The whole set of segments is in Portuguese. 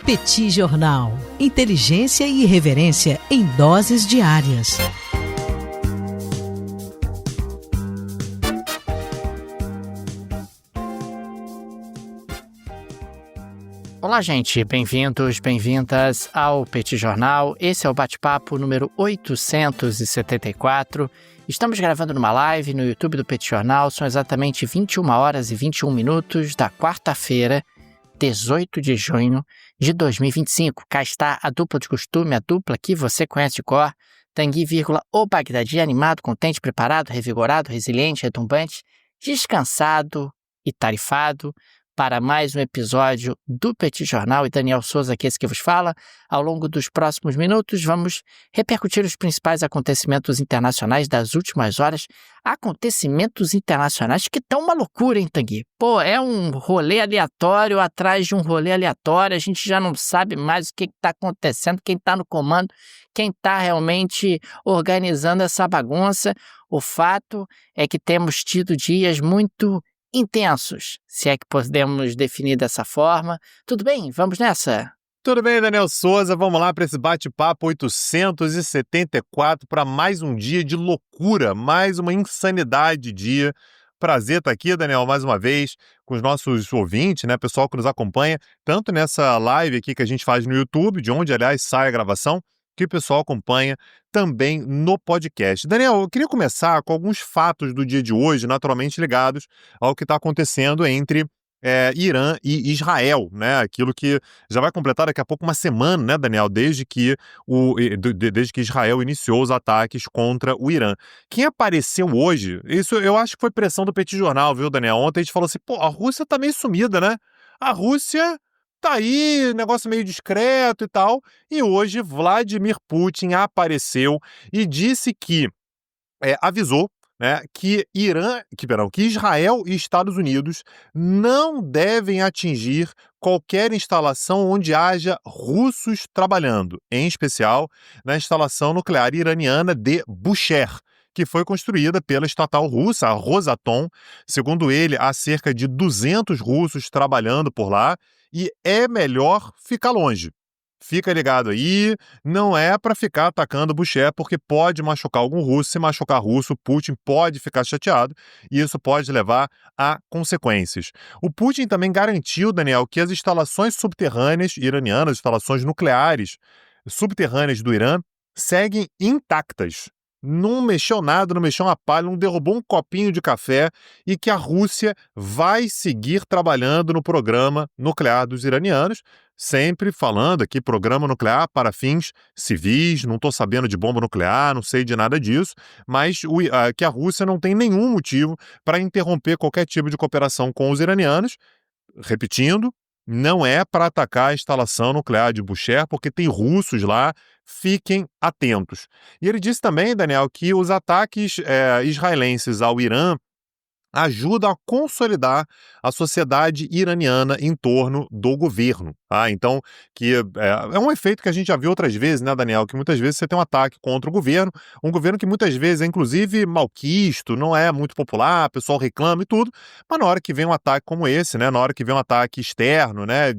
Petit Jornal. Inteligência e irreverência em doses diárias. Olá, gente. Bem-vindos, bem-vindas ao Petit Jornal. Esse é o bate-papo número 874. Estamos gravando numa live no YouTube do Petit Jornal. São exatamente 21 horas e 21 minutos da quarta-feira, 18 de junho de 2025. Cá está a dupla de costume, a dupla que você conhece de cor. Tanguy, o Bagdadi, animado, contente, preparado, revigorado, resiliente, retumbante, descansado e tarifado para mais um episódio do Petit Jornal. E Daniel Souza aqui, esse que vos fala. Ao longo dos próximos minutos, vamos repercutir os principais acontecimentos internacionais das últimas horas. Acontecimentos internacionais que estão uma loucura, hein, Tanguy? Pô, é um rolê aleatório atrás de um rolê aleatório. A gente já não sabe mais o que está acontecendo, quem está no comando, quem está realmente organizando essa bagunça. O fato é que temos tido dias muito intensos, se é que podemos definir dessa forma. Tudo bem? Vamos nessa? Tudo bem, Daniel Souza? Vamos lá para esse bate-papo 874 para mais um dia de loucura, mais uma insanidade dia. Prazer estar aqui, Daniel, mais uma vez, com os nossos ouvintes, né, pessoal que nos acompanha, tanto nessa live aqui que a gente faz no YouTube, de onde, aliás, sai a gravação, que o pessoal acompanha também no podcast. Daniel, eu queria começar com alguns fatos do dia de hoje, naturalmente ligados ao que está acontecendo entre Irã e Israel, né? Aquilo que já vai completar daqui a pouco uma semana, né, Daniel, desde que Israel iniciou os ataques contra o Irã. Quem apareceu hoje, isso eu acho que foi pressão do Petit Jornal, viu, Daniel? Ontem a gente falou assim, pô, a Rússia tá meio sumida, né? A Rússia tá aí, negócio meio discreto e tal, e hoje Vladimir Putin apareceu e disse que avisou, né, que Israel e Estados Unidos não devem atingir qualquer instalação onde haja russos trabalhando, em especial na instalação nuclear iraniana de Bushehr, que foi construída pela estatal russa, a Rosatom. Segundo ele, há cerca de 200 russos trabalhando por lá e é melhor ficar longe. Fica ligado aí, não é para ficar atacando Bushehr, porque pode machucar algum russo. Se machucar russo, Putin pode ficar chateado e isso pode levar a consequências. O Putin também garantiu, Daniel, que as instalações subterrâneas iranianas, instalações nucleares subterrâneas do Irã, seguem intactas. Não mexeu nada, não mexeu uma palha, não derrubou um copinho de café e que a Rússia vai seguir trabalhando no programa nuclear dos iranianos, sempre falando aqui programa nuclear para fins civis, não estou sabendo de bomba nuclear, não sei de nada disso, mas que a Rússia não tem nenhum motivo para interromper qualquer tipo de cooperação com os iranianos. Repetindo, não é para atacar a instalação nuclear de Bushehr, porque tem russos lá, fiquem atentos. E ele disse também, Daniel, que os ataques israelenses ao Irã ajudam a consolidar a sociedade iraniana em torno do governo. Tá? Então, que é um efeito que a gente já viu outras vezes, né, Daniel? Que muitas vezes você tem um ataque contra o governo, um governo que muitas vezes é, inclusive, malquisto, não é muito popular, o pessoal reclama e tudo, mas na hora que vem um ataque como esse, né, na hora que vem um ataque externo, né,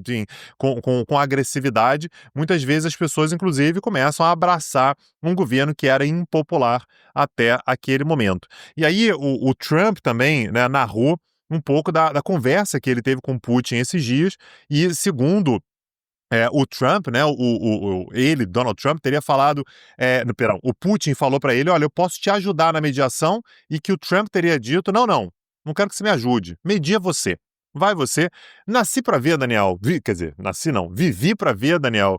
com agressividade, muitas vezes as pessoas, inclusive, começam a abraçar um governo que era impopular até aquele momento. E aí, o Trump também, né, narrou um pouco da conversa que ele teve com Putin esses dias, e segundo o Trump, né, Donald Trump, teria falado, o Putin falou para ele, olha, eu posso te ajudar na mediação, e que o Trump teria dito, não quero que você me ajude, media você. Vai você. Nasci para ver, Daniel, vivi para ver, Daniel,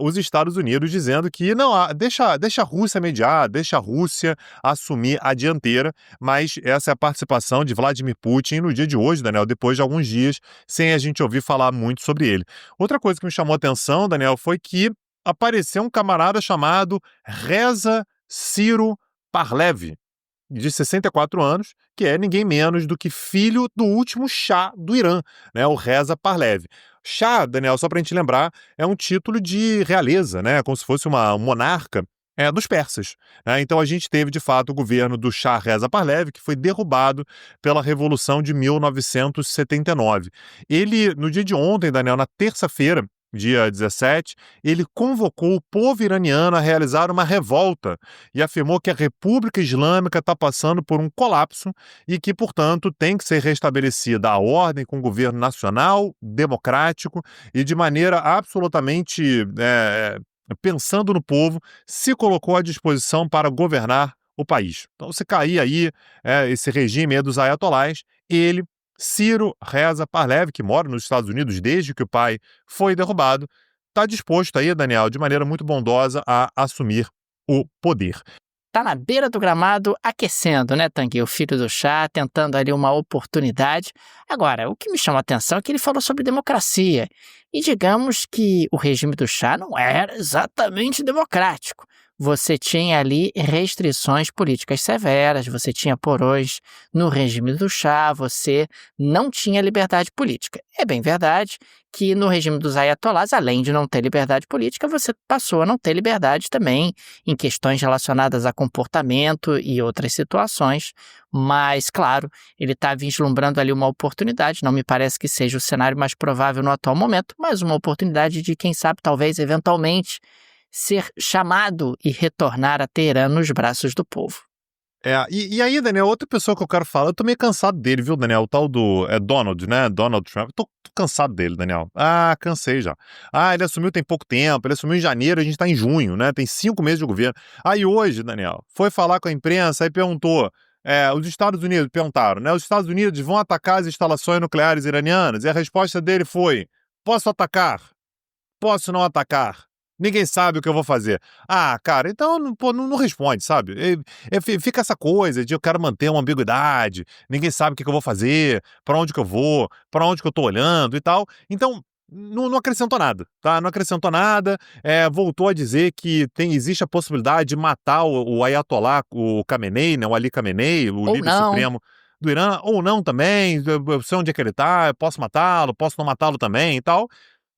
os Estados Unidos dizendo que não, deixa a Rússia mediar, deixa a Rússia assumir a dianteira, mas essa é a participação de Vladimir Putin no dia de hoje, Daniel, depois de alguns dias, sem a gente ouvir falar muito sobre ele. Outra coisa que me chamou a atenção, Daniel, foi que apareceu um camarada chamado Reza Ciro Parlev, de 64 anos, que é ninguém menos do que filho do último Shah do Irã, né, o Reza Parlev. Shah, Daniel, só para a gente lembrar, é um título de realeza, né, como se fosse uma monarca dos persas. Né? Então a gente teve, de fato, o governo do Shah Reza Parlev, que foi derrubado pela Revolução de 1979. Ele, no dia de ontem, Daniel, na terça-feira, dia 17, ele convocou o povo iraniano a realizar uma revolta e afirmou que a República Islâmica está passando por um colapso e que, portanto, tem que ser restabelecida a ordem com o governo nacional, democrático e de maneira absolutamente pensando no povo, se colocou à disposição para governar o país. Então, se cair aí esse regime dos ayatolás, ele, Ciro Reza Parlev, que mora nos Estados Unidos desde que o pai foi derrubado, está disposto aí, Daniel, de maneira muito bondosa a assumir o poder. Tá na beira do gramado aquecendo, né, Tanguy, o filho do chá, tentando ali uma oportunidade. Agora, o que me chama a atenção é que ele falou sobre democracia. E digamos que o regime do chá não era exatamente democrático. Você tinha ali restrições políticas severas, você tinha porões no regime do chá, você não tinha liberdade política. É bem verdade que no regime dos ayatolás, além de não ter liberdade política, você passou a não ter liberdade também em questões relacionadas a comportamento e outras situações, mas, claro, ele está vislumbrando ali uma oportunidade, não me parece que seja o cenário mais provável no atual momento, mas uma oportunidade de, quem sabe, talvez, eventualmente, ser chamado e retornar a Teherã nos braços do povo. E aí, Daniel, outra pessoa que eu quero falar, eu tô meio cansado dele, viu, Daniel? O tal do Donald, né? Donald Trump. Tô cansado dele, Daniel. Cansei já. Ele assumiu tem pouco tempo, ele assumiu em janeiro, a gente tá em junho, né? Tem 5 meses de governo. Aí hoje, Daniel, foi falar com a imprensa e perguntou, os Estados Unidos perguntaram, né? Os Estados Unidos vão atacar as instalações nucleares iranianas? E a resposta dele foi, posso atacar? Posso não atacar? Ninguém sabe o que eu vou fazer. Cara, então não responde, sabe? Fica essa coisa de eu quero manter uma ambiguidade, ninguém sabe o que eu vou fazer, pra onde que eu vou, pra onde que eu tô olhando e tal. Então, não acrescentou nada, tá? Não acrescentou nada, voltou a dizer que existe a possibilidade de matar o Ayatollah, o Khamenei, né? O Ali Khamenei, o líder supremo do Irã, ou não também, eu sei onde é que ele tá, eu posso matá-lo, posso não matá-lo também e tal.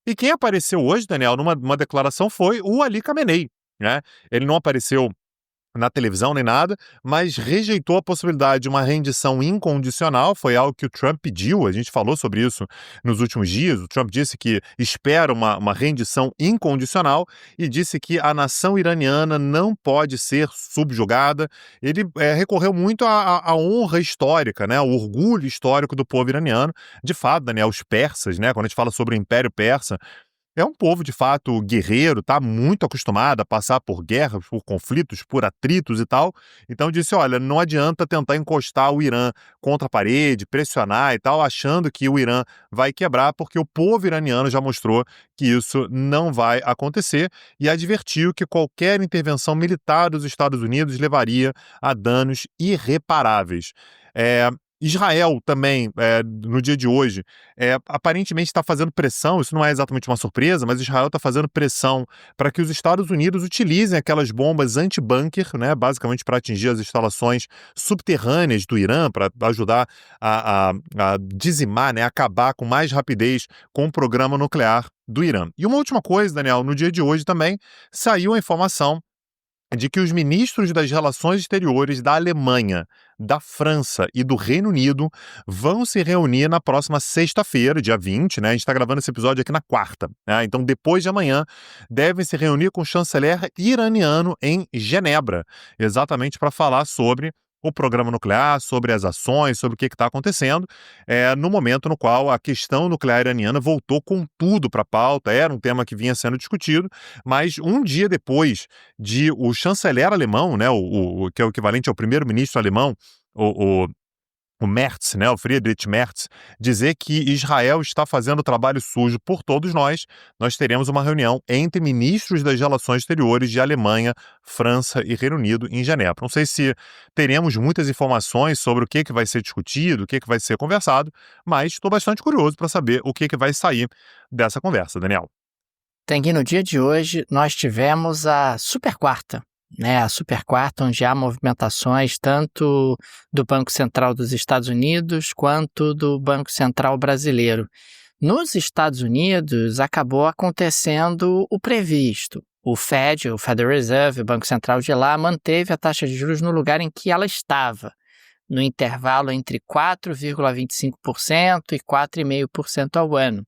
E quem apareceu hoje, Daniel, numa declaração foi o Ali Khamenei, né? Ele não apareceu na televisão nem nada, mas rejeitou a possibilidade de uma rendição incondicional, foi algo que o Trump pediu, a gente falou sobre isso nos últimos dias, o Trump disse que espera uma rendição incondicional e disse que a nação iraniana não pode ser subjugada. Ele recorreu muito à honra histórica, né, ao orgulho histórico do povo iraniano. De fato, Daniel, os persas, né, quando a gente fala sobre o Império Persa, é um povo, de fato, guerreiro, tá muito acostumado a passar por guerras, por conflitos, por atritos e tal. Então disse, olha, não adianta tentar encostar o Irã contra a parede, pressionar e tal, achando que o Irã vai quebrar, porque o povo iraniano já mostrou que isso não vai acontecer e advertiu que qualquer intervenção militar dos Estados Unidos levaria a danos irreparáveis. Israel também, no dia de hoje, aparentemente está fazendo pressão, isso não é exatamente uma surpresa, mas Israel está fazendo pressão para que os Estados Unidos utilizem aquelas bombas anti-bunker, né, basicamente para atingir as instalações subterrâneas do Irã, para ajudar a dizimar, né, acabar com mais rapidez com o programa nuclear do Irã. E uma última coisa, Daniel, no dia de hoje também saiu a informação de que os ministros das relações exteriores da Alemanha, da França e do Reino Unido vão se reunir na próxima sexta-feira, dia 20, né? A gente está gravando esse episódio aqui na quarta, né? Então, depois de amanhã, devem se reunir com o chanceler iraniano em Genebra, exatamente para falar sobre o programa nuclear, sobre as ações, sobre o que está acontecendo, no momento no qual a questão nuclear iraniana voltou com tudo para a pauta, era um tema que vinha sendo discutido, mas um dia depois de o chanceler alemão, né, que é o equivalente ao primeiro-ministro alemão, o Merz, né, o Friedrich Merz, dizer que Israel está fazendo trabalho sujo por todos nós teremos uma reunião entre ministros das relações exteriores de Alemanha, França e Reino Unido em Genebra. Não sei se teremos muitas informações sobre o que vai ser discutido, o que vai ser conversado, mas estou bastante curioso para saber o que vai sair dessa conversa, Daniel. Tanguy, no dia de hoje, nós tivemos a Super Quarta, né, a Super Quarta, onde há movimentações tanto do Banco Central dos Estados Unidos quanto do Banco Central brasileiro. Nos Estados Unidos, acabou acontecendo o previsto. O Fed, o Federal Reserve, o Banco Central de lá, manteve a taxa de juros no lugar em que ela estava, no intervalo entre 4,25% e 4,5% ao ano.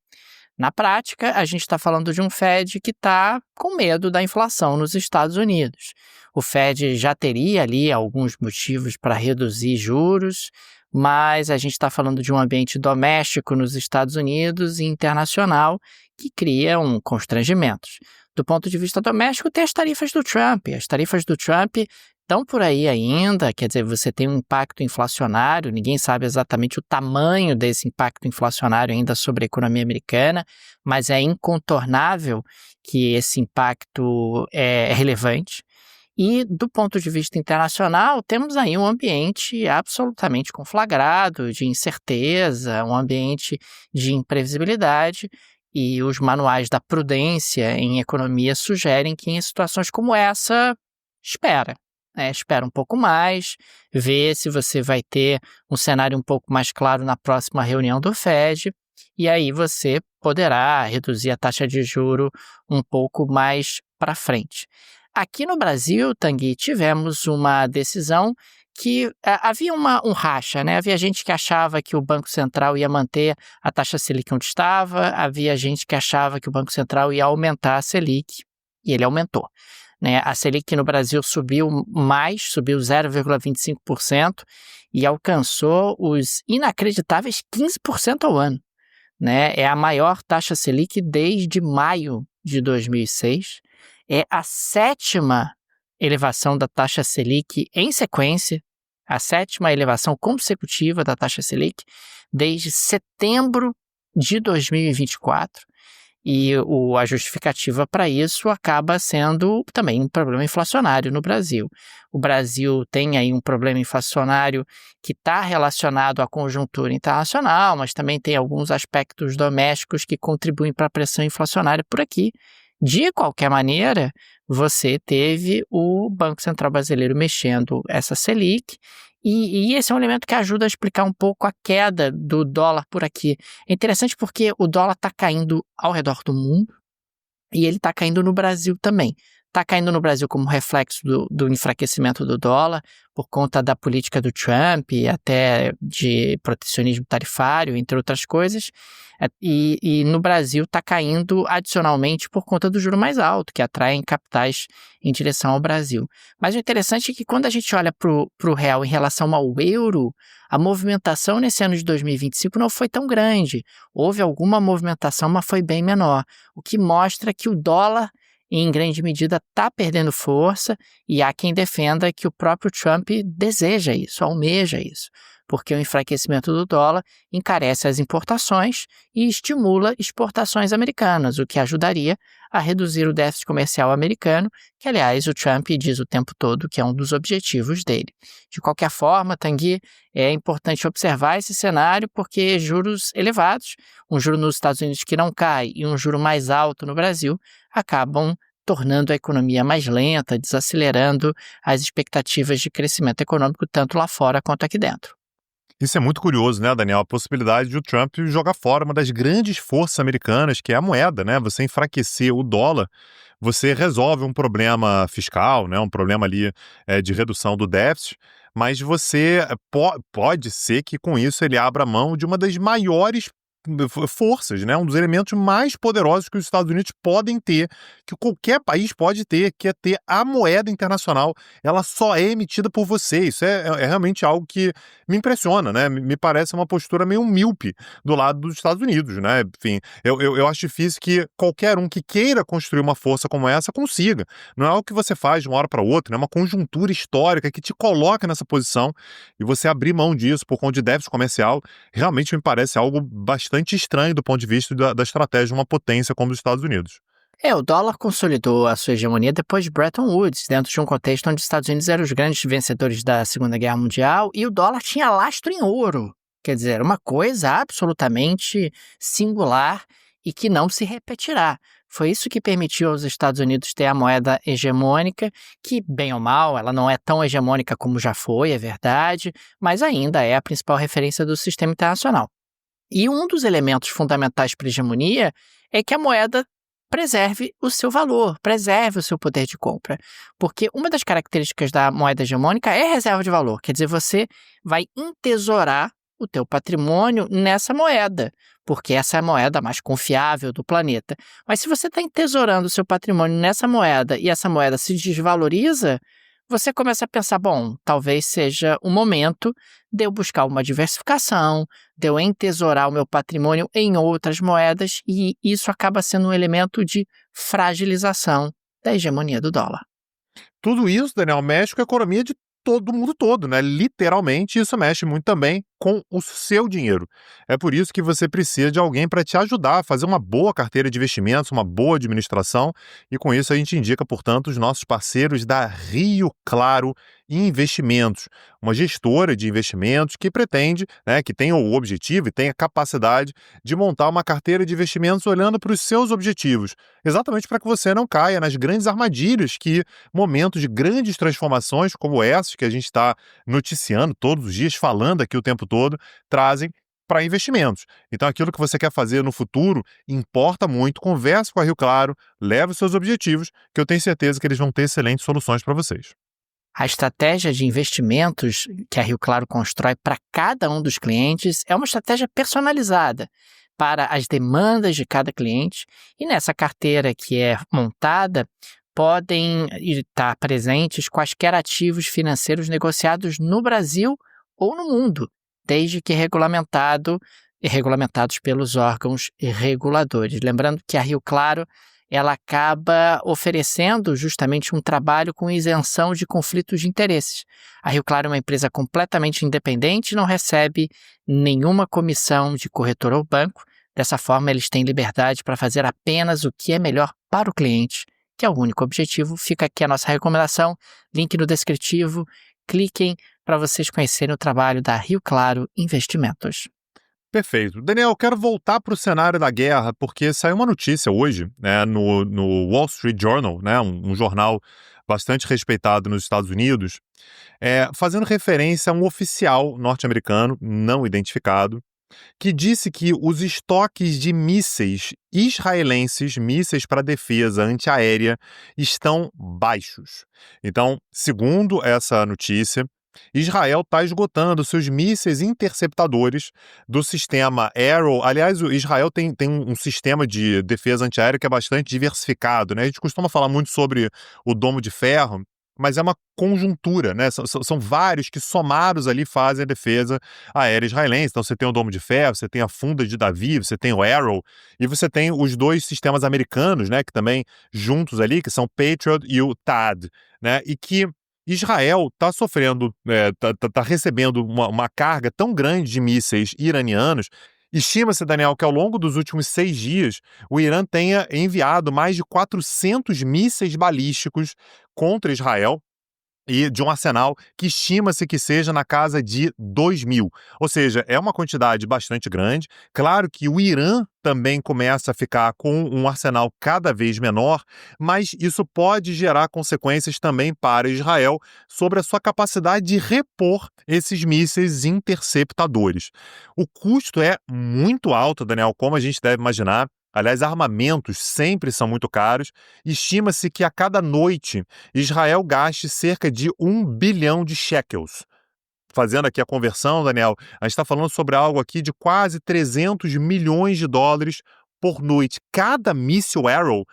Na prática, a gente está falando de um Fed que está com medo da inflação nos Estados Unidos. O Fed já teria ali alguns motivos para reduzir juros, mas a gente está falando de um ambiente doméstico nos Estados Unidos e internacional que cria constrangimentos. Do ponto de vista doméstico, tem as tarifas do Trump. As tarifas do Trump estão por aí ainda, quer dizer, você tem um impacto inflacionário, ninguém sabe exatamente o tamanho desse impacto inflacionário ainda sobre a economia americana, mas é incontornável que esse impacto é relevante. E do ponto de vista internacional, temos aí um ambiente absolutamente conflagrado de incerteza, um ambiente de imprevisibilidade, e os manuais da prudência em economia sugerem que em situações como essa, espera um pouco mais, vê se você vai ter um cenário um pouco mais claro na próxima reunião do Fed, e aí você poderá reduzir a taxa de juro um pouco mais para frente. Aqui no Brasil, Tanguy, tivemos uma decisão que havia um racha, né? Havia gente que achava que o Banco Central ia manter a taxa Selic onde estava, havia gente que achava que o Banco Central ia aumentar a Selic, e ele aumentou. Né? A Selic no Brasil subiu 0,25% e alcançou os inacreditáveis 15% ao ano. Né? É a maior taxa Selic desde maio de 2006. É a 7ª elevação da taxa Selic em sequência, a 7ª elevação consecutiva da taxa Selic desde setembro de 2024. E a justificativa para isso acaba sendo também um problema inflacionário no Brasil. O Brasil tem aí um problema inflacionário que está relacionado à conjuntura internacional, mas também tem alguns aspectos domésticos que contribuem para a pressão inflacionária por aqui. De qualquer maneira, você teve o Banco Central Brasileiro mexendo essa Selic, e esse é um elemento que ajuda a explicar um pouco a queda do dólar por aqui. É interessante porque o dólar está caindo ao redor do mundo e ele está caindo no Brasil também. Está caindo no Brasil como reflexo do enfraquecimento do dólar por conta da política do Trump e até de protecionismo tarifário, entre outras coisas. E no Brasil está caindo adicionalmente por conta do juro mais alto, que atraem capitais em direção ao Brasil. Mas o interessante é que quando a gente olha para o real em relação ao euro, a movimentação nesse ano de 2025 não foi tão grande. Houve alguma movimentação, mas foi bem menor. O que mostra que o dólar, em grande medida, está perdendo força, e há quem defenda que o próprio Trump deseja isso, almeja isso, porque o enfraquecimento do dólar encarece as importações e estimula exportações americanas, o que ajudaria a reduzir o déficit comercial americano, que, aliás, o Trump diz o tempo todo que é um dos objetivos dele. De qualquer forma, Tanguy, é importante observar esse cenário porque juros elevados, um juro nos Estados Unidos que não cai e um juro mais alto no Brasil, acabam tornando a economia mais lenta, desacelerando as expectativas de crescimento econômico tanto lá fora quanto aqui dentro. Isso é muito curioso, né, Daniel? A possibilidade de o Trump jogar fora uma das grandes forças americanas, que é a moeda, né? Você enfraquecer o dólar, você resolve um problema fiscal, né? Um problema ali de redução do déficit, mas você pode ser que com isso ele abra mão de uma das maiores forças, né? Um dos elementos mais poderosos que os Estados Unidos podem ter, que qualquer país pode ter, que é ter a moeda internacional. Ela só é emitida por você. Isso é realmente algo que me impressiona, né? Me parece uma postura meio míope do lado dos Estados Unidos, né? Enfim, eu acho difícil que qualquer um que queira construir uma força como essa consiga. Não é algo que você faz de uma hora para outra, né? É uma conjuntura histórica que te coloca nessa posição, e você abrir mão disso por conta de déficit comercial realmente me parece algo bastante estranho do ponto de vista da estratégia de uma potência como os Estados Unidos. O dólar consolidou a sua hegemonia depois de Bretton Woods, dentro de um contexto onde os Estados Unidos eram os grandes vencedores da Segunda Guerra Mundial e o dólar tinha lastro em ouro. Quer dizer, uma coisa absolutamente singular e que não se repetirá. Foi isso que permitiu aos Estados Unidos ter a moeda hegemônica, que, bem ou mal, ela não é tão hegemônica como já foi, é verdade, mas ainda é a principal referência do sistema internacional. E um dos elementos fundamentais para a hegemonia é que a moeda preserve o seu valor, preserve o seu poder de compra. Porque uma das características da moeda hegemônica é reserva de valor. Quer dizer, você vai entesourar o teu patrimônio nessa moeda, porque essa é a moeda mais confiável do planeta. Mas se você está entesourando o seu patrimônio nessa moeda e essa moeda se desvaloriza, você começa a pensar, bom, talvez seja o momento de eu buscar uma diversificação, de eu entesourar o meu patrimônio em outras moedas, e isso acaba sendo um elemento de fragilização da hegemonia do dólar. Tudo isso, Daniel, mexe com a economia de todo mundo todo, né? Literalmente, isso mexe muito também com o seu dinheiro. É por isso que você precisa de alguém para te ajudar a fazer uma boa carteira de investimentos, uma boa administração, e com isso a gente indica, portanto, os nossos parceiros da Rio Claro Investimentos, uma gestora de investimentos que pretende, né, que tem o objetivo e tem a capacidade de montar uma carteira de investimentos olhando para os seus objetivos, exatamente para que você não caia nas grandes armadilhas que momentos de grandes transformações como essas que a gente está noticiando todos os dias, falando aqui o tempo todo, trazem para investimentos. Então, aquilo que você quer fazer no futuro importa muito. Converse com a Rio Claro, leve os seus objetivos, que eu tenho certeza que eles vão ter excelentes soluções para vocês. A estratégia de investimentos que a Rio Claro constrói para cada um dos clientes é uma estratégia personalizada para as demandas de cada cliente, e nessa carteira que é montada, podem estar presentes quaisquer ativos financeiros negociados no Brasil ou no mundo, desde que regulamentados pelos órgãos reguladores. Lembrando que a Rio Claro ela acaba oferecendo justamente um trabalho com isenção de conflitos de interesses. A Rio Claro é uma empresa completamente independente e não recebe nenhuma comissão de corretor ou banco. Dessa forma, eles têm liberdade para fazer apenas o que é melhor para o cliente, que é o único objetivo. Fica aqui a nossa recomendação, link no descritivo, cliquem para vocês conhecerem o trabalho da Rio Claro Investimentos. Perfeito. Daniel, eu quero voltar para o cenário da guerra, porque saiu uma notícia hoje, né, no Wall Street Journal, né, um jornal bastante respeitado nos Estados Unidos, fazendo referência a um oficial norte-americano, não identificado, que disse que os estoques de mísseis israelenses, mísseis para defesa antiaérea, estão baixos. Então, segundo essa notícia, Israel está esgotando seus mísseis interceptadores do sistema Arrow. Aliás, o Israel tem um sistema de defesa antiaérea que é bastante diversificado, né? A gente costuma falar muito sobre o domo de ferro, mas é uma conjuntura, né? São vários que somados ali fazem a defesa aérea israelense. Então você tem o domo de ferro, você tem a funda de Davi, você tem o Arrow, e você tem os dois sistemas americanos, né? Que também juntos ali, que são o Patriot e o THAAD, né? E que Israel está sofrendo, está recebendo uma carga tão grande de mísseis iranianos. Estima-se, Daniel, que ao longo dos últimos 6 dias, o Irã tenha enviado mais de 400 mísseis balísticos contra Israel, e de um arsenal que estima-se que seja na casa de 2.000. Ou seja, é uma quantidade bastante grande. Claro que o Irã também começa a ficar com um arsenal cada vez menor, mas isso pode gerar consequências também para Israel sobre a sua capacidade de repor esses mísseis interceptadores. O custo é muito alto, Daniel, como a gente deve imaginar. Aliás, armamentos sempre são muito caros. Estima-se que a cada noite Israel gaste cerca de 1 bilhão de shekels. Fazendo aqui a conversão, Daniel, a gente está falando sobre algo aqui de quase 300 milhões de dólares por noite. Cada míssil Arrow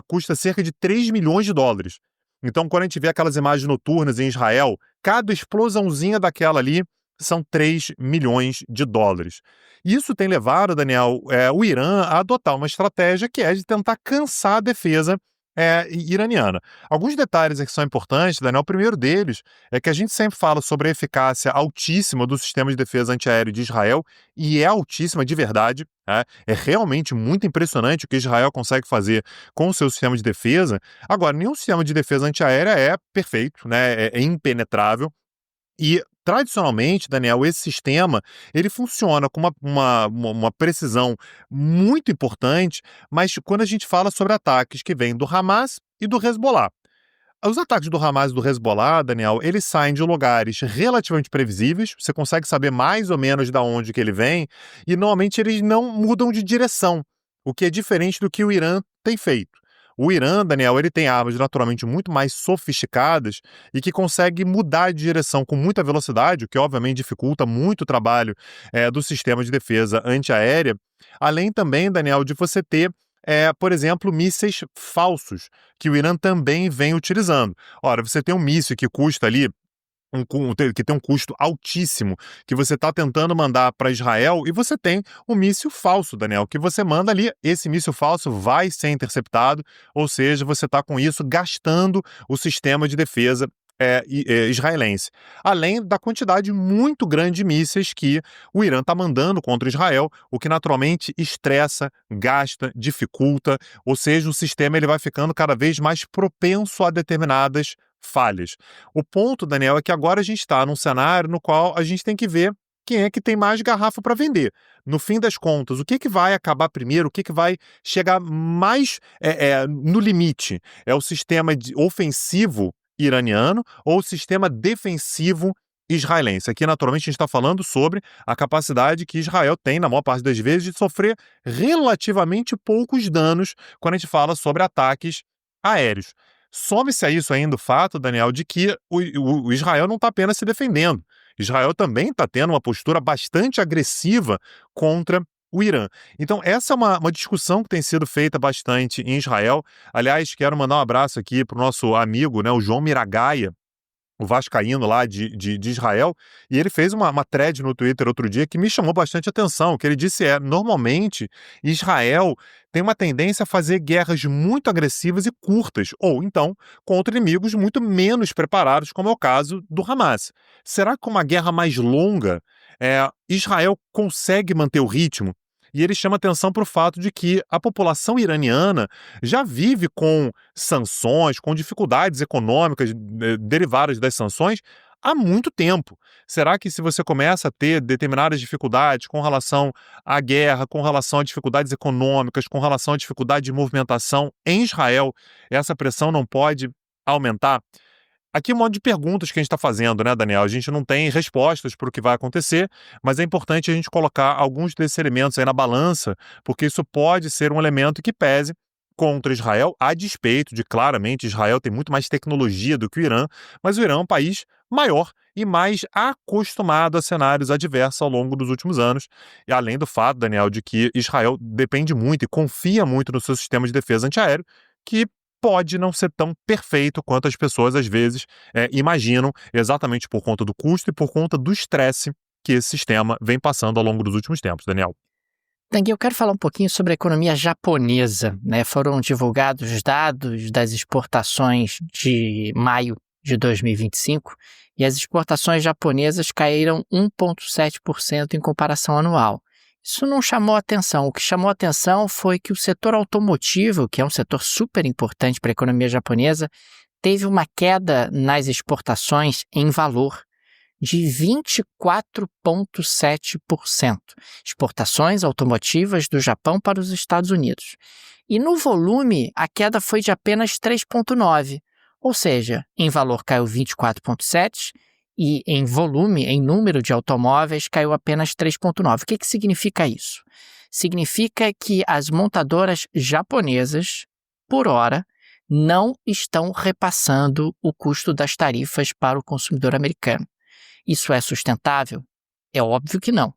custa cerca de 3 milhões de dólares. Então, quando a gente vê aquelas imagens noturnas em Israel, cada explosãozinha daquela ali são 3 milhões de dólares. Isso tem levado, Daniel, o Irã a adotar uma estratégia que é de tentar cansar a defesa iraniana. Alguns detalhes que são importantes, Daniel, o primeiro deles é que a gente sempre fala sobre a eficácia altíssima do sistema de defesa antiaéreo de Israel, e é altíssima de verdade. É realmente muito impressionante o que Israel consegue fazer com o seu sistema de defesa. Agora, nenhum sistema de defesa antiaérea é perfeito, né? É impenetrável. E, tradicionalmente, Daniel, esse sistema ele funciona com uma precisão muito importante, mas quando a gente fala sobre ataques que vêm do Hamas e do Hezbollah. Os ataques do Hamas e do Hezbollah, Daniel, eles saem de lugares relativamente previsíveis, você consegue saber mais ou menos de onde que ele vem, e normalmente eles não mudam de direção, o que é diferente do que o Irã tem feito. O Irã, Daniel, ele tem armas naturalmente muito mais sofisticadas e que consegue mudar de direção com muita velocidade, o que obviamente dificulta muito o trabalho do sistema de defesa antiaérea, além também, Daniel, de você ter por exemplo, mísseis falsos, que o Irã também vem utilizando. Ora, você tem um míssil que custa ali que tem um custo altíssimo, que você está tentando mandar para Israel, e você tem um míssil falso, Daniel, que você manda ali, esse míssil falso vai ser interceptado, ou seja, você está com isso gastando o sistema de defesa israelense. Além da quantidade muito grande de mísseis que o Irã está mandando contra Israel, o que naturalmente estressa, gasta, dificulta, ou seja, o sistema ele vai ficando cada vez mais propenso a determinadas falhas. O ponto, Daniel, é que agora a gente está num cenário no qual a gente tem que ver quem é que tem mais garrafa para vender. No fim das contas, o que vai acabar primeiro, o que vai chegar mais no limite? É o sistema ofensivo iraniano ou o sistema defensivo israelense? Aqui, naturalmente, a gente está falando sobre a capacidade que Israel tem, na maior parte das vezes, de sofrer relativamente poucos danos quando a gente fala sobre ataques aéreos. Some-se a isso ainda o fato, Daniel, de que o Israel não está apenas se defendendo. Israel também está tendo uma postura bastante agressiva contra o Irã. Então, essa é uma discussão que tem sido feita bastante em Israel. Aliás, quero mandar um abraço aqui para o nosso amigo, né, o João Miragaia, o vascaíno lá de Israel, e ele fez uma thread no Twitter outro dia que me chamou bastante atenção. O que ele disse normalmente, Israel tem uma tendência a fazer guerras muito agressivas e curtas, ou então contra inimigos muito menos preparados, como é o caso do Hamas. Será que com uma guerra mais longa, Israel consegue manter o ritmo? E ele chama atenção para o fato de que a população iraniana já vive com sanções, com dificuldades econômicas derivadas das sanções há muito tempo. Será que se você começa a ter determinadas dificuldades com relação à guerra, com relação a dificuldades econômicas, com relação à dificuldade de movimentação em Israel, essa pressão não pode aumentar? Aqui é um modo de perguntas que a gente está fazendo, né, Daniel? A gente não tem respostas para o que vai acontecer, mas é importante a gente colocar alguns desses elementos aí na balança, porque isso pode ser um elemento que pese contra Israel, a despeito de, claramente, Israel tem muito mais tecnologia do que o Irã, mas o Irã é um país maior e mais acostumado a cenários adversos ao longo dos últimos anos, e além do fato, Daniel, de que Israel depende muito e confia muito no seu sistema de defesa antiaéreo, que pode não ser tão perfeito quanto as pessoas às vezes imaginam, exatamente por conta do custo e por conta do estresse que esse sistema vem passando ao longo dos últimos tempos, Daniel. Tanguy, eu quero falar um pouquinho sobre a economia japonesa, né? Foram divulgados os dados das exportações de maio de 2025 e as exportações japonesas caíram 1,7% em comparação anual. Isso não chamou atenção. O que chamou atenção foi que o setor automotivo, que é um setor super importante para a economia japonesa, teve uma queda nas exportações em valor de 24,7%. Exportações automotivas do Japão para os Estados Unidos. E no volume, a queda foi de apenas 3,9%. Ou seja, em valor caiu 24,7%. E em volume, em número de automóveis, caiu apenas 3,9%. O que significa isso? Significa que as montadoras japonesas, por hora, não estão repassando o custo das tarifas para o consumidor americano. Isso é sustentável? É óbvio que não.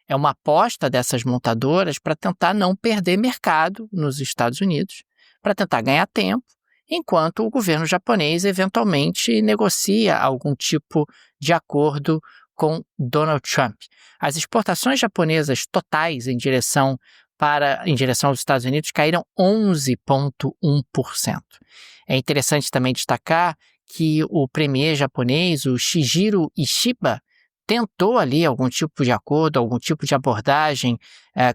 É uma aposta dessas montadoras para tentar não perder mercado nos Estados Unidos, para tentar ganhar tempo, enquanto o governo japonês eventualmente negocia algum tipo de acordo com Donald Trump. As exportações japonesas totais em direção aos Estados Unidos caíram 11,1%. É interessante também destacar que o premier japonês, o Shigeru Ishiba, tentou ali algum tipo de acordo, algum tipo de abordagem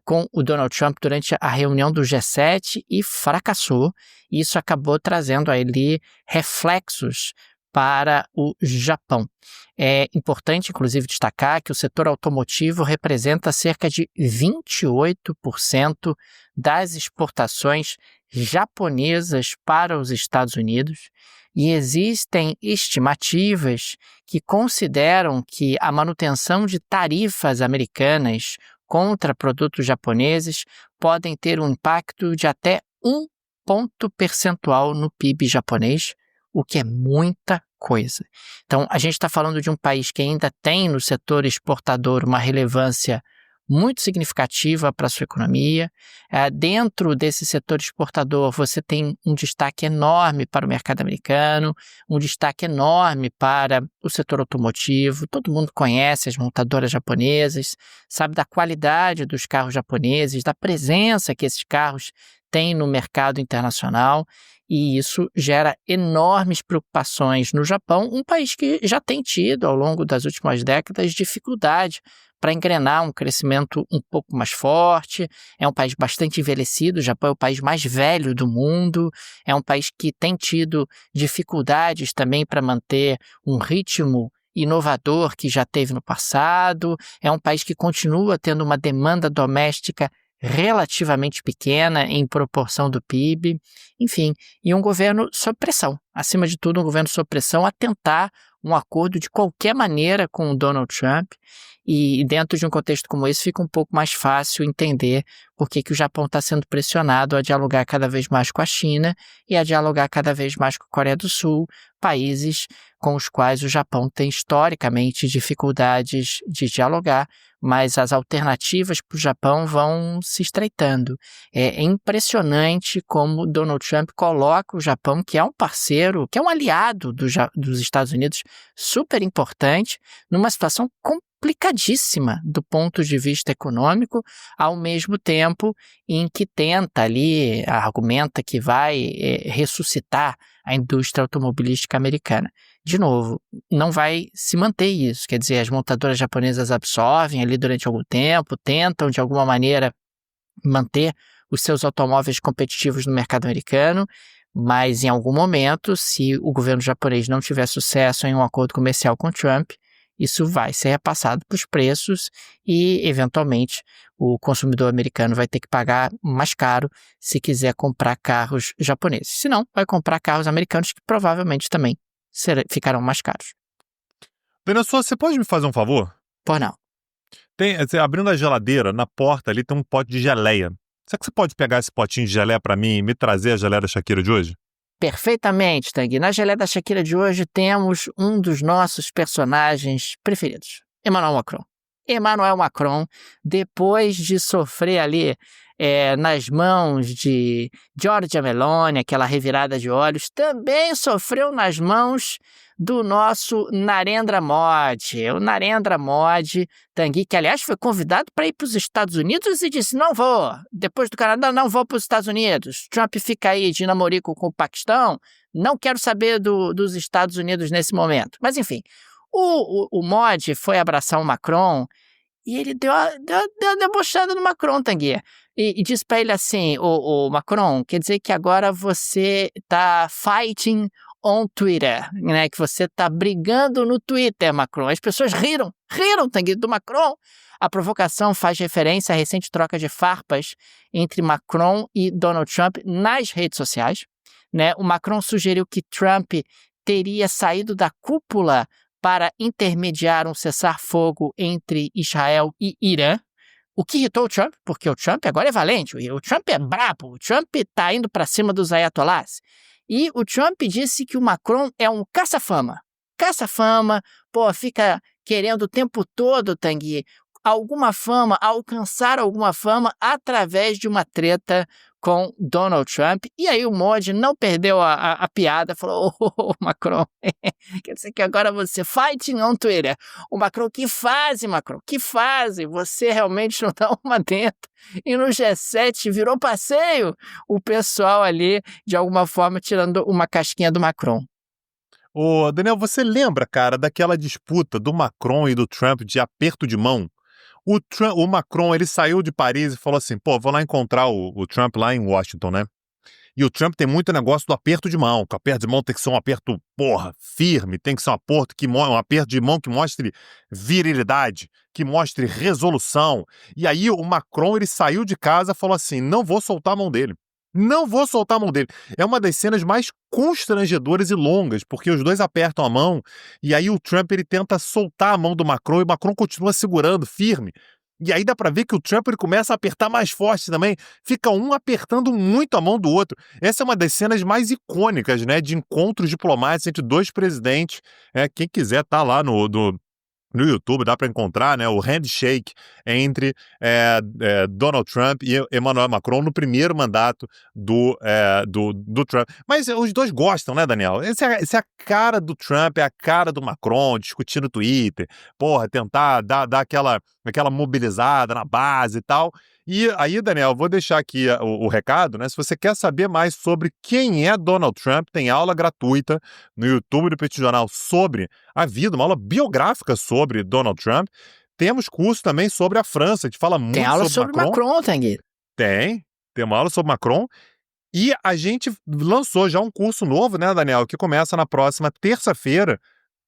com o Donald Trump durante a reunião do G7 e fracassou. Isso acabou trazendo ali reflexos para o Japão. É importante, inclusive, destacar que o setor automotivo representa cerca de 28% das exportações japonesas para os Estados Unidos. E existem estimativas que consideram que a manutenção de tarifas americanas contra produtos japoneses podem ter um impacto de até 1 ponto percentual no PIB japonês, o que é muita coisa. Então, a gente está falando de um país que ainda tem no setor exportador uma relevância muito significativa para a sua economia. Dentro desse setor exportador, você tem um destaque enorme para o mercado americano, um destaque enorme para o setor automotivo. Todo mundo conhece as montadoras japonesas, sabe da qualidade dos carros japoneses, da presença que esses carros têm no mercado internacional, e isso gera enormes preocupações no Japão, um país que já tem tido, ao longo das últimas décadas, dificuldade para engrenar um crescimento um pouco mais forte. É um país bastante envelhecido, o Japão é o país mais velho do mundo, é um país que tem tido dificuldades também para manter um ritmo inovador que já teve no passado, é um país que continua tendo uma demanda doméstica relativamente pequena em proporção do PIB, enfim, e um governo sob pressão, acima de tudo um governo sob pressão a tentar um acordo de qualquer maneira com o Donald Trump, e dentro de um contexto como esse fica um pouco mais fácil entender por que o Japão está sendo pressionado a dialogar cada vez mais com a China e a dialogar cada vez mais com a Coreia do Sul, países com os quais o Japão tem historicamente dificuldades de dialogar, mas as alternativas para o Japão vão se estreitando. É impressionante como Donald Trump coloca o Japão, que é um parceiro, que é um aliado dos Estados Unidos, super importante, numa situação complicadíssima do ponto de vista econômico, ao mesmo tempo em que tenta ali, argumenta que vai ressuscitar a indústria automobilística americana. De novo, não vai se manter isso, quer dizer, as montadoras japonesas absorvem ali durante algum tempo, tentam de alguma maneira manter os seus automóveis competitivos no mercado americano, mas em algum momento, se o governo japonês não tiver sucesso em um acordo comercial com Trump, isso vai ser repassado para os preços e, eventualmente, o consumidor americano vai ter que pagar mais caro se quiser comprar carros japoneses. Se não, vai comprar carros americanos que provavelmente também ficarão mais caros. Dona Sô, você pode me fazer um favor? Por não. Abrindo a geladeira, na porta ali tem um pote de geleia. Será que você pode pegar esse potinho de geleia para mim e me trazer a geleia da Shakira de hoje? Perfeitamente, Tanguy. Na geleia da Shakira de hoje temos um dos nossos personagens preferidos, Emmanuel Macron. Emmanuel Macron, depois de sofrer ali nas mãos de Giorgia Meloni, aquela revirada de olhos, também sofreu nas mãos do nosso Narendra Modi. O Narendra Modi, Tanguy, que aliás foi convidado para ir para os Estados Unidos e disse, não vou, depois do Canadá não vou para os Estados Unidos. Trump fica aí de namorico com o Paquistão, não quero saber dos Estados Unidos nesse momento. Mas enfim, o Modi foi abraçar o Macron e ele deu a debochada no Macron, Tanguy. E disse para ele assim, o Macron, quer dizer que agora você está fighting on Twitter, né? Que você está brigando no Twitter, Macron. As pessoas riram, Tanguy, do Macron. A provocação faz referência à recente troca de farpas entre Macron e Donald Trump nas redes sociais, né? O Macron sugeriu que Trump teria saído da cúpula para intermediar um cessar-fogo entre Israel e Irã, o que irritou o Trump, porque o Trump agora é valente, o Trump é brabo, o Trump está indo para cima dos ayatollahs. E o Trump disse que o Macron é um caça-fama. Caça-fama, fica querendo o tempo todo, Tanguy, alcançar alguma fama através de uma treta com Donald Trump. E aí o Modi não perdeu a piada, falou, Macron, quer dizer que agora você fighting on Twitter. O Macron, que fase, Macron, que fase, você realmente não dá uma dentro. E no G7 virou passeio o pessoal ali, de alguma forma, tirando uma casquinha do Macron. Ô, Daniel, você lembra, cara, daquela disputa do Macron e do Trump de aperto de mão? O Macron, ele saiu de Paris e falou assim, vou lá encontrar o Trump lá em Washington, né? E o Trump tem muito negócio do aperto de mão, que o aperto de mão tem que ser um aperto, firme, tem que ser um aperto de mão que mostre virilidade, que mostre resolução. E aí o Macron, ele saiu de casa e falou assim, não vou soltar a mão dele. Não vou soltar a mão dele. É uma das cenas mais constrangedoras e longas, porque os dois apertam a mão e aí o Trump ele tenta soltar a mão do Macron e o Macron continua segurando firme. E aí dá para ver que o Trump ele começa a apertar mais forte também. Fica um apertando muito a mão do outro. Essa é uma das cenas mais icônicas, né, de encontros diplomáticos entre dois presidentes. Quem quiser tá lá no No YouTube dá para encontrar, né, o handshake entre Donald Trump e Emmanuel Macron no primeiro mandato do Trump. Mas os dois gostam, né, Daniel? Essa é a cara do Trump, é a cara do Macron, discutir no Twitter, tentar dar aquela mobilizada na base e tal. E aí, Daniel, vou deixar aqui o recado, né? Se você quer saber mais sobre quem é Donald Trump, tem aula gratuita no YouTube do Petit Jornal sobre a vida, uma aula biográfica sobre Donald Trump. Temos curso também sobre a França, que fala muito sobre Macron. Tem aula sobre Macron, Tanguy. Tem uma aula sobre Macron. E a gente lançou já um curso novo, né, Daniel, que começa na próxima terça-feira,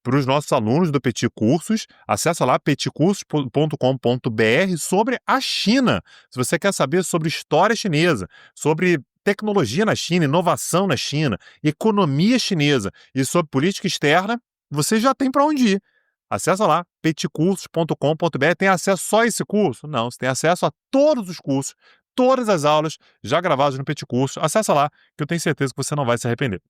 para os nossos alunos do Petit Cursos. Acessa lá petitcursos.com.br sobre a China. Se você quer saber sobre história chinesa, sobre tecnologia na China, inovação na China, economia chinesa e sobre política externa, você já tem para onde ir. Acessa lá petitcursos.com.br. Tem acesso só a esse curso? Não, você tem acesso a todos os cursos, todas as aulas já gravadas no Petit Curso. Acessa lá, que eu tenho certeza que você não vai se arrepender.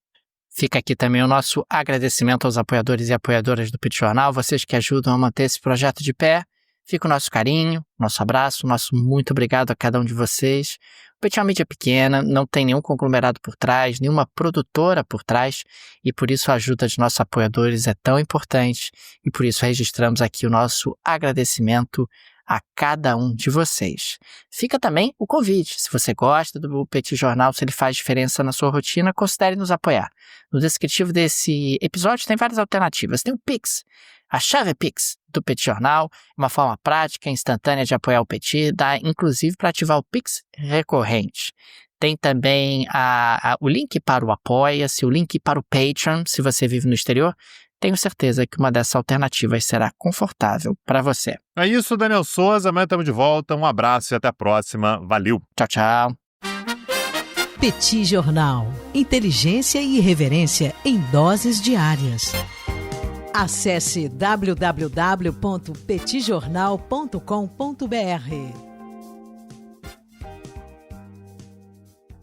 Fica aqui também o nosso agradecimento aos apoiadores e apoiadoras do Petit Jornal, vocês que ajudam a manter esse projeto de pé. Fica o nosso carinho, nosso abraço, nosso muito obrigado a cada um de vocês. O Petit é uma mídia pequena, não tem nenhum conglomerado por trás, nenhuma produtora por trás, e por isso a ajuda de nossos apoiadores é tão importante, e por isso registramos aqui o nosso agradecimento a cada um de vocês. Fica também o convite. Se você gosta do Petit Jornal, se ele faz diferença na sua rotina, considere nos apoiar. No descritivo desse episódio tem várias alternativas. Tem o Pix, a chave Pix do Petit Jornal, uma forma prática e instantânea de apoiar o Petit, dá inclusive para ativar o Pix recorrente. Tem também o link para o Apoia-se, o link para o Patreon, se você vive no exterior. Tenho certeza que uma dessas alternativas será confortável para você. É isso, Daniel Souza. Amanhã estamos de volta. Um abraço e até a próxima. Valeu. Tchau, tchau. Petit Jornal. Inteligência e irreverência em doses diárias. Acesse www.petitjornal.com.br.